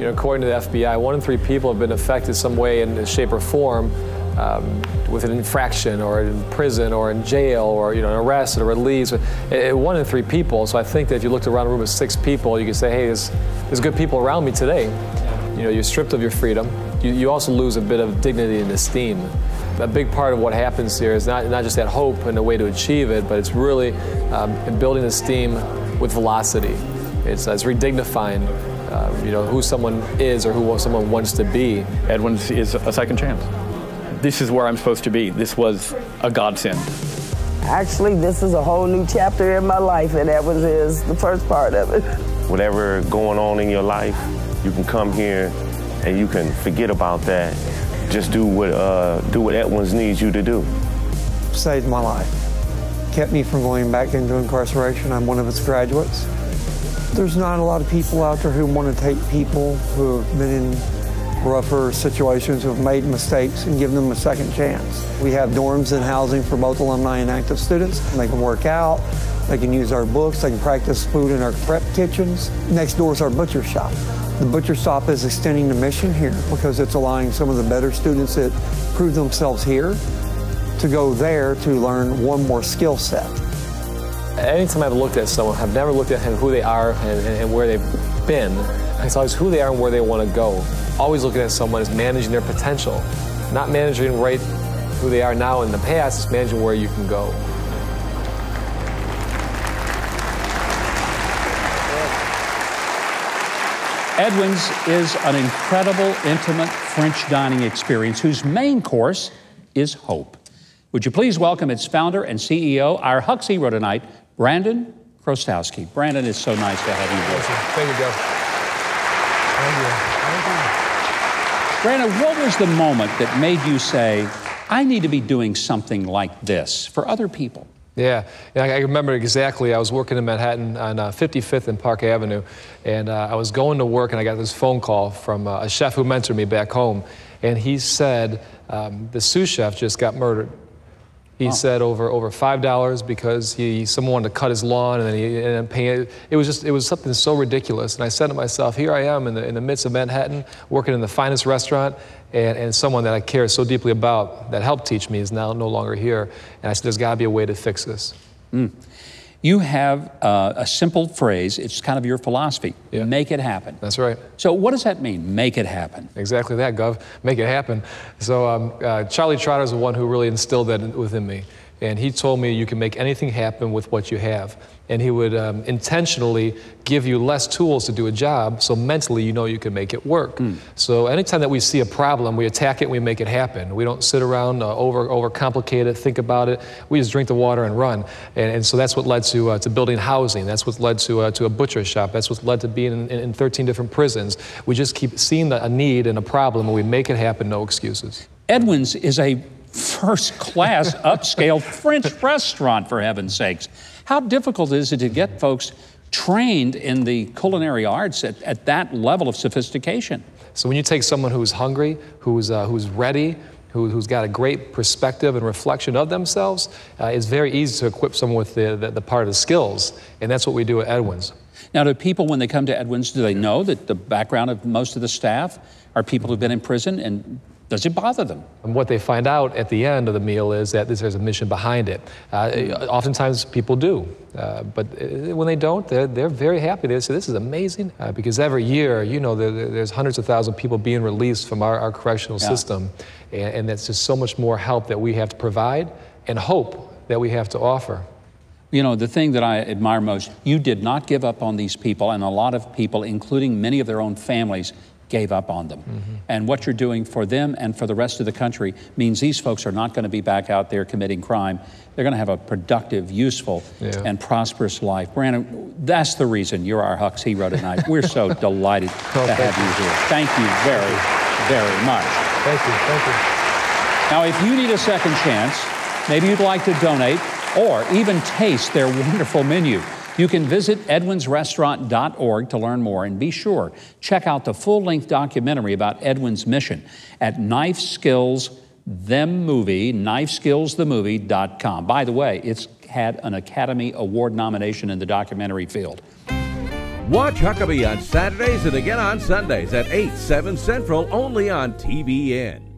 You know, according to the FBI, 1 in 3 people have been affected some way in shape or form with an infraction, or in prison, or in jail, or, you know, an arrest or release. 1 in 3 people. So I think that if you looked around a room of 6 people, you could say, hey, there's good people around me today. You know, you're stripped of your freedom. You also lose a bit of dignity and esteem. A big part of what happens here is not just that hope and a way to achieve it, but it's really building esteem with velocity. It's redignifying, you know, who someone is or who someone wants to be. Edwins is a second chance. This is where I'm supposed to be. This was a godsend. Actually, this is a whole new chapter in my life, and Edwins is the first part of it. Whatever going on in your life, you can come here and you can forget about that. Just do what Edwins needs you to do. Saved my life. Kept me from going back into incarceration. I'm one of its graduates. There's not a lot of people out there who want to take people who have been in rougher situations, who have made mistakes, and give them a second chance. We have dorms and housing for both alumni and active students. They can work out, they can use our books, they can practice food in our prep kitchens. Next door is our butcher shop. The butcher shop is extending the mission here because it's allowing some of the better students that prove themselves here to go there to learn one more skill set. Anytime I've looked at someone, I've never looked at who they are and where they've been. It's always who they are and where they want to go. Always looking at someone as managing their potential, not managing right who they are now in the past, it's managing where you can go. Edwins is an incredible, intimate French dining experience whose main course is hope. Would you please welcome its founder and CEO, our Huck's hero tonight, Brandon Chrostowski. Brandon, it's so nice to have you with us. Thank you, Joe. Thank you. Brandon, what was the moment that made you say, I need to be doing something like this for other people? Yeah, I remember exactly. I was working in Manhattan on 55th and Park Avenue, and I was going to work, and I got this phone call from a chef who mentored me back home, and he said the sous chef just got murdered. He said over $5 because someone wanted to cut his lawn, and then he ended up paying. It was something so ridiculous. And I said to myself, here I am in the midst of Manhattan, working in the finest restaurant, and someone that I care so deeply about that helped teach me is now no longer here. And I said, there's got to be a way to fix this. You have a simple phrase. It's kind of your philosophy. Yeah. Make it happen. That's right. So what does that mean, make it happen? Exactly that, Gov. Make it happen. So Charlie Trotter is the one who really instilled that within me. And he told me you can make anything happen with what you have. And he would intentionally give you less tools to do a job, so mentally you know you can make it work. So anytime that we see a problem, we attack it and we make it happen. We don't sit around, overcomplicate it, think about it. We just drink the water and run. And so that's what led to building housing. That's what led to a butcher shop. That's what led to being in 13 different prisons. We just keep seeing a need and a problem, and we make it happen, no excuses. Edwins is a first-class, upscale French restaurant, for heaven's sakes. How difficult is it to get folks trained in the culinary arts at that level of sophistication? So when you take someone who's hungry, who's ready, who's got a great perspective and reflection of themselves, it's very easy to equip someone with the part of the skills, and that's what we do at Edwins. Now, do people, when they come to Edwins, do they know that the background of most of the staff are people who've been in prison, and does it bother them? And what they find out at the end of the meal is that there's a mission behind it. Oftentimes people do, but when they don't, they're very happy. They say, this is amazing, because every year, you know, there's hundreds of thousands of people being released from our correctional system, and that's just so much more help that we have to provide and hope that we have to offer. You know, the thing that I admire most, you did not give up on these people, and a lot of people, including many of their own families, gave up on them. And what you're doing for them and for the rest of the country means these folks are not going to be back out there committing crime. They're going to have a productive, useful, and prosperous life. Brandon, that's the reason you're our Huck's hero tonight. We're so delighted to have you here. Thank you very, very much. Thank you, thank you. Now, if you need a second chance, maybe you'd like to donate or even taste their wonderful menu, you can visit edwinsrestaurant.org to learn more, and be sure, check out the full-length documentary about Edwin's mission at knifeskillsthemovie.com. By the way, it's had an Academy Award nomination in the documentary field. Watch Huckabee on Saturdays and again on Sundays at 8, 7 Central, only on TBN.